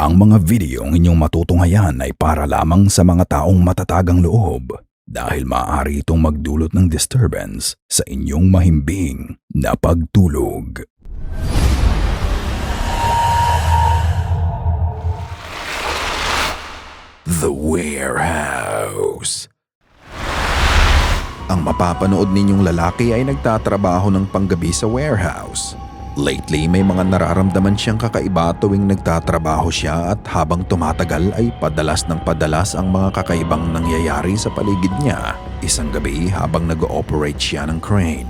Ang mga videong inyong matutunghayan ay para lamang sa mga taong matatagang loob dahil maaari itong magdulot ng disturbance sa inyong mahimbing na pagtulog. The Warehouse. Ang mapapanood ninyong lalaki ay nagtatrabaho ng panggabi sa warehouse. Lately, may mga nararamdaman siyang kakaiba tuwing nagtatrabaho siya at habang tumatagal ay padalas ng padalas ang mga kakaibang nangyayari sa paligid niya. Isang gabi habang nag-ooperate siya ng crane,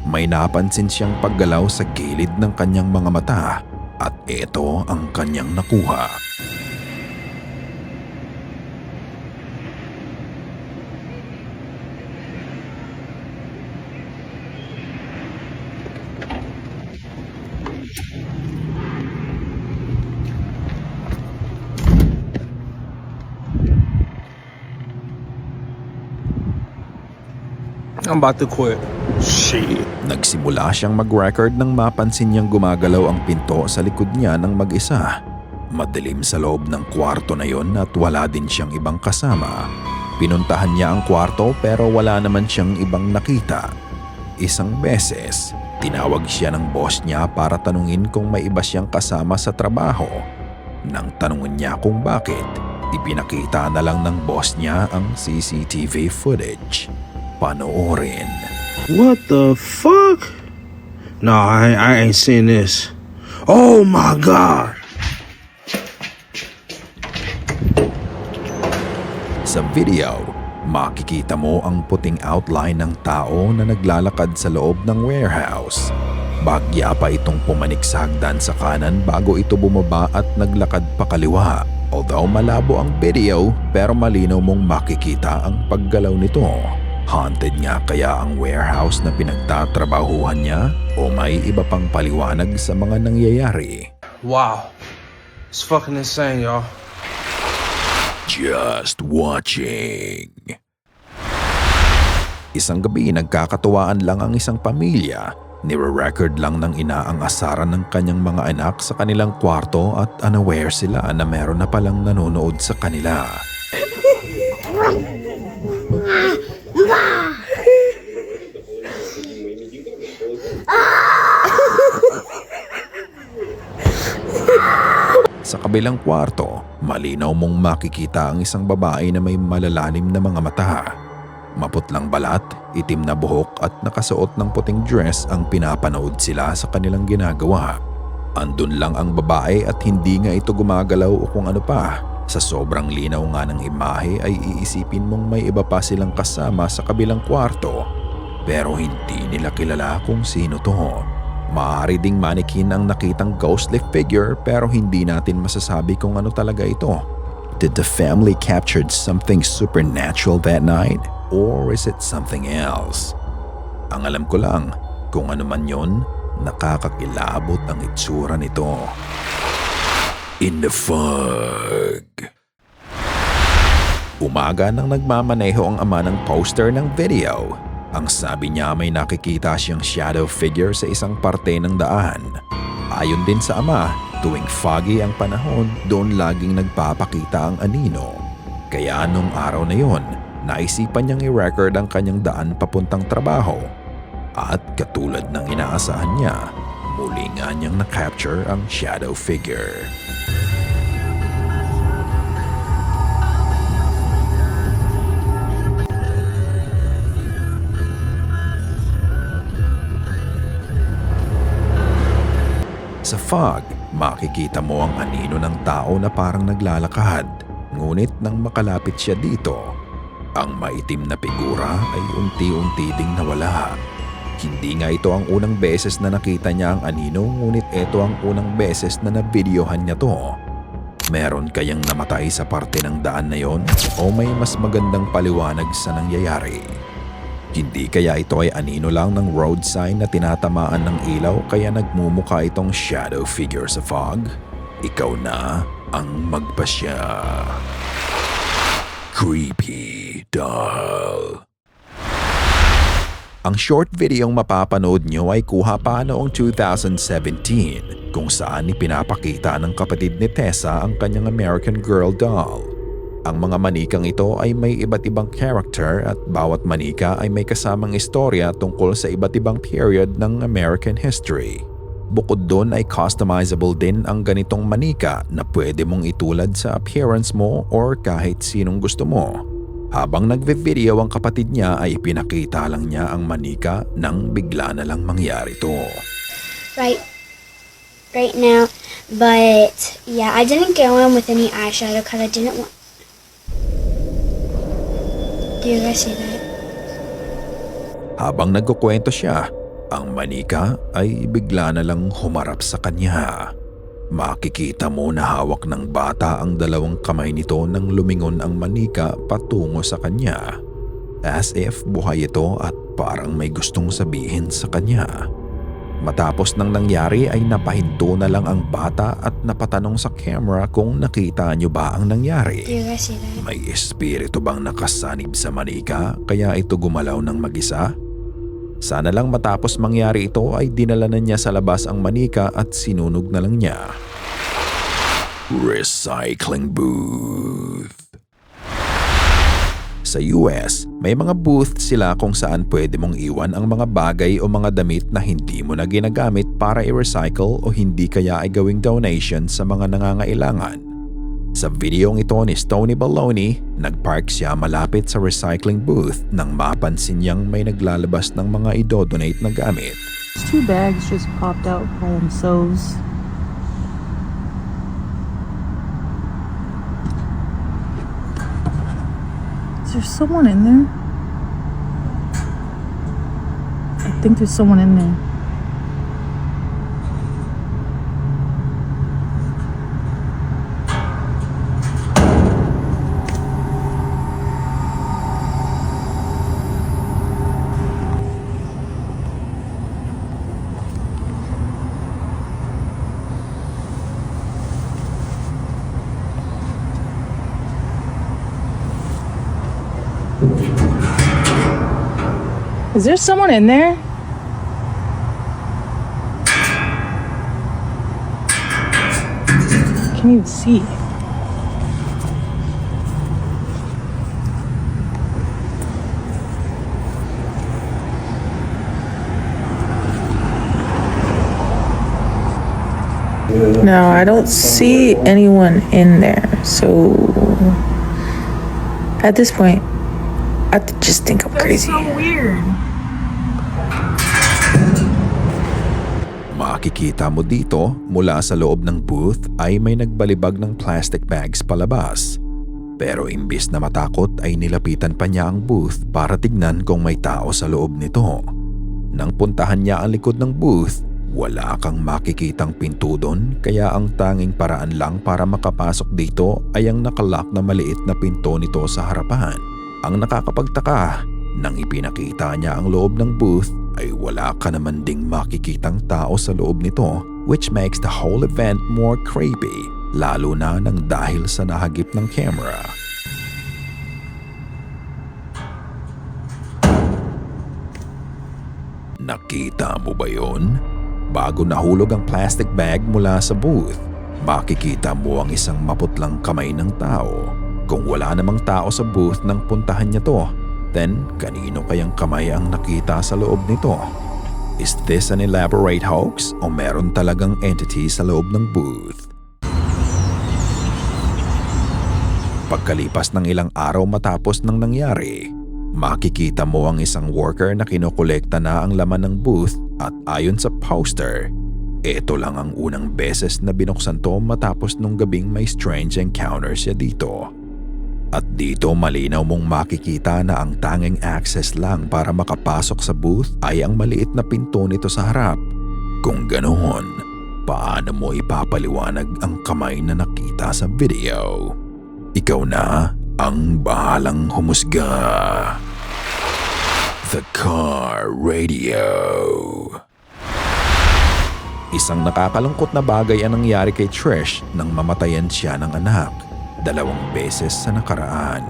may napansin siyang paggalaw sa gilid ng kanyang mga mata at ito ang kanyang nakuha. I'm about to quit. Shit. Nagsimula siyang mag-record nang mapansin niyang gumagalaw ang pinto sa likod niya ng mag-isa. Madilim sa loob ng kwarto na yon at wala din siyang ibang kasama. Pinuntahan niya ang kwarto pero wala naman siyang ibang nakita. Isang beses, tinawag siya ng boss niya para tanungin kung may iba siyang kasama sa trabaho. Nang tanungin niya kung bakit, ipinakita na lang ng boss niya ang CCTV footage. Panoorin. What the fuck? No, I ain't seen this. Oh my god. Sa video, makikita mo ang puting outline ng tao na naglalakad sa loob ng warehouse. Bagya pa itong pumanik sa hagdan sa kanan bago ito bumaba at naglakad pa kaliwa. Although malabo ang video, pero malinaw mong makikita ang paggalaw nito. Haunted nga kaya ang warehouse na pinagtatrabahuhan niya o may iba pang paliwanag sa mga nangyayari? Wow. It's fucking insane, y'all. Just watching. Isang gabi nagkakatuwaan lang ang isang pamilya. Nire-record lang ng ina ang asaran ng kanyang mga anak sa kanilang kwarto at unaware sila na meron na palang nanonood sa kanila. Sa kabilang kwarto, malinaw mong makikita ang isang babae na may malalalim na mga mata. Maputlang balat, itim na buhok at nakasuot ng puting dress ang pinapanood sila sa kanilang ginagawa. Andun lang ang babae at hindi nga ito gumagalaw o kung ano pa. Sa sobrang linaw nga ng imahe ay iisipin mong may iba pa silang kasama sa kabilang kwarto. Pero hindi nila kilala kung sino to. Maaari ding manikin ang nakitang ghostly figure pero hindi natin masasabi kung ano talaga ito. Did the family captured something supernatural that night? Or is it something else? Ang alam ko lang, kung ano man yon, nakakakilabot ang itsura nito. In the fog. Umaga nang nagmamaneho ang ama ng poster ng video. Ang sabi niya may nakikita siyang shadow figure sa isang parte ng daan. Ayon din sa ama, tuwing foggy ang panahon, doon laging nagpapakita ang anino. Kaya nung araw na yon, naisipan niyang i-record ang kanyang daan papuntang trabaho. At katulad ng inaasahan niya, muli nga niyang na-capture ang shadow figure. Sa fog, makikita mo ang anino ng tao na parang naglalakad. Ngunit nang makalapit siya dito, ang maitim na figura ay unti-unti ding nawala. Hindi nga ito ang unang beses na nakita niya ang anino, ngunit ito ang unang beses na nabidyohan niya to. Meron kayang namatay sa parte ng daan na yon o may mas magandang paliwanag sa nangyayari? Hindi kaya ito ay anino lang ng road sign na tinatamaan ng ilaw kaya nagmumukha itong shadow figure sa fog? Ikaw na ang magpasya. Creepy doll. Ang short videong mapapanood nyo ay kuha pa noong 2017 kung saan ipinapakita ng kapatid ni Tessa ang kanyang American Girl doll. Ang mga manikang ito ay may iba't ibang character at bawat manika ay may kasamang istorya tungkol sa iba't ibang period ng American history. Bukod doon ay customizable din ang ganitong manika na pwede mong itulad sa appearance mo or kahit sinong gusto mo. Habang nagve-video ang kapatid niya ay ipinakita lang niya ang manika nang bigla na lang mangyari to. Right now, but yeah, I didn't go in with any eyeshadow because I didn't want. Do you guys see that? Habang nagkukwento siya, ang manika ay bigla na lang humarap sa kanya. Makikita mo na hawak ng bata ang dalawang kamay nito nang lumingon ang manika patungo sa kanya. As if buhay ito at parang may gustong sabihin sa kanya. Matapos nang nangyari ay napahinto na lang ang bata at napatanong sa camera kung nakita niyo ba ang nangyari. Do you guys see that? May espiritu bang nakasanib sa manika kaya ito gumalaw ng mag-isa? Sana lang matapos mangyari ito ay dinala na niya sa labas ang manika at sinunog na lang niya. Recycling booth. Sa US, may mga booth sila kung saan pwede mong iwan ang mga bagay o mga damit na hindi mo na ginagamit para i-recycle o hindi kaya ay gawing donation sa mga nangangailangan. Sa videong ito ni Stoney Baloney, nagpark siya malapit sa recycling booth nang mapansin niyang may naglalabas ng mga idodonate na gamit. Two bags just popped out by themselves. Is there someone in there? I think there's someone in there. Is there someone in there? Can't even see. No, I don't see anyone in there. So at this point, I just think I'm crazy. That's so weird. Makikita mo dito mula sa loob ng booth ay may nagbalibag ng plastic bags palabas. Pero imbis na matakot ay nilapitan pa niya ang booth para tignan kung may tao sa loob nito. Nang puntahan niya ang likod ng booth, wala kang makikitang pinto doon kaya ang tanging paraan lang para makapasok dito ay ang nakalock na maliit na pinto nito sa harapan. Ang nakakapagtaka, nang ipinakita niya ang loob ng booth ay wala ka naman ding makikitang tao sa loob nito, which makes the whole event more creepy, lalo na nang dahil sa nahagip ng camera. Nakita mo ba yun? Bago nahulog ang plastic bag mula sa booth, makikita mo ang isang maputlang kamay ng tao. Kung wala namang tao sa booth nang puntahan niya to, then kanino kayang kamay ang nakita sa loob nito? Is this an elaborate hoax o meron talagang entity sa loob ng booth? Pagkalipas ng ilang araw matapos ng nangyari, makikita mo ang isang worker na kinokolekta na ang laman ng booth at ayon sa poster, ito lang ang unang beses na binuksan to matapos nung gabing may strange encounter siya dito. At dito malinaw mong makikita na ang tanging access lang para makapasok sa booth ay ang maliit na pinto nito sa harap. Kung ganoon, paano mo ipapaliwanag ang kamay na nakita sa video? Ikaw na ang bahalang humusga. The Car Radio. Isang nakakalungkot na bagay ang nangyari kay Trish nang mamatayan siya ng anak 2 beses sa nakaraan.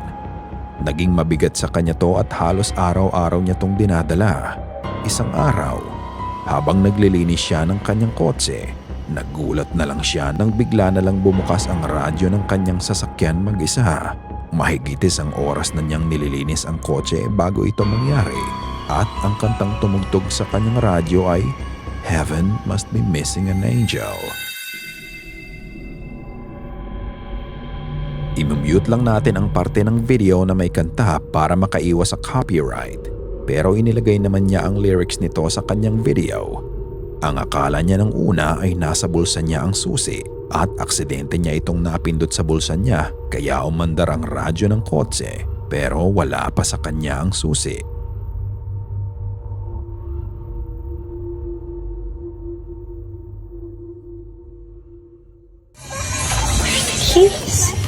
Naging mabigat sa kanya to at halos araw-araw niya tong dinadala. Isang araw, habang naglilinis siya ng kanyang kotse, nagulat na lang siya nang bigla na lang bumukas ang radyo ng kanyang sasakyan mag-isa. Mahigit isang oras na niyang nililinis ang kotse bago ito mangyari at ang kantang tumugtog sa kanyang radyo ay Heaven Must Be Missing an Angel. I-mute lang natin ang parte ng video na may kanta para makaiwas sa copyright. Pero inilagay naman niya ang lyrics nito sa kanyang video. Ang akala niya ng una ay nasa bulsa niya ang susi at aksidente niya itong napindot sa bulsa niya kaya umandar ang radyo ng kotse pero wala pa sa kanya ang susi. Keys.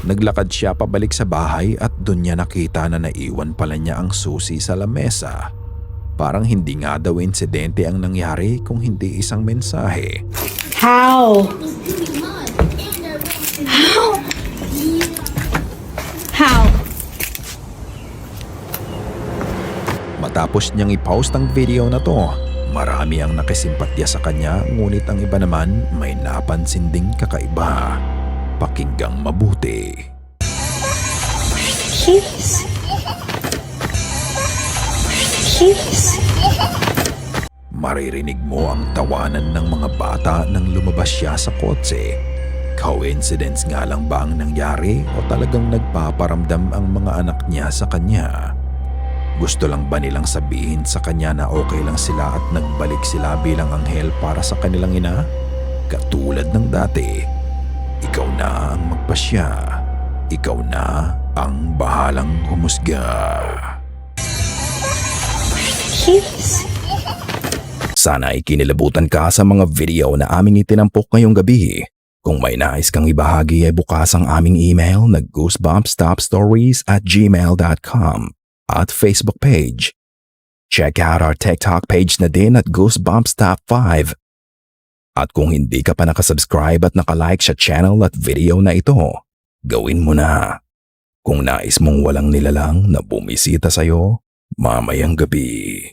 Naglakad siya pabalik sa bahay at doon niya nakita na naiwan pala niya ang susi sa lamesa. Parang hindi nga daw insidente ang nangyari kung hindi isang mensahe. How? How? Matapos niyang i-post ang video na to, marami ang nakisimpatya sa kanya ngunit ang iba naman may napansin ding kakaiba. Pakinggang mabuti. Keys. Keys. Maririnig mo ang tawanan ng mga bata nang lumabas siya sa kotse. Coincidence nga lang ba ang nangyari o talagang nagpaparamdam ang mga anak niya sa kanya? Gusto lang ba nilang sabihin sa kanya na okay lang sila at nagbalik sila bilang anghel para sa kanilang ina? Katulad ng dati, ikaw na ang magpasya. Ikaw na ang bahalang humusga. Keys. Sana ay kinilabutan ka sa mga video na aming itinampok ngayong gabi. Kung may nais kang ibahagi ay bukas ang aming email na goosebumpstopstories@gmail.com at Facebook page. Check out our TikTok page na din at goosebumps.5. At kung hindi ka pa nakasubscribe at nakalike sa channel at video na ito, gawin mo na. Kung nais mong walang nilalang na bumisita sa'yo mamayang gabi.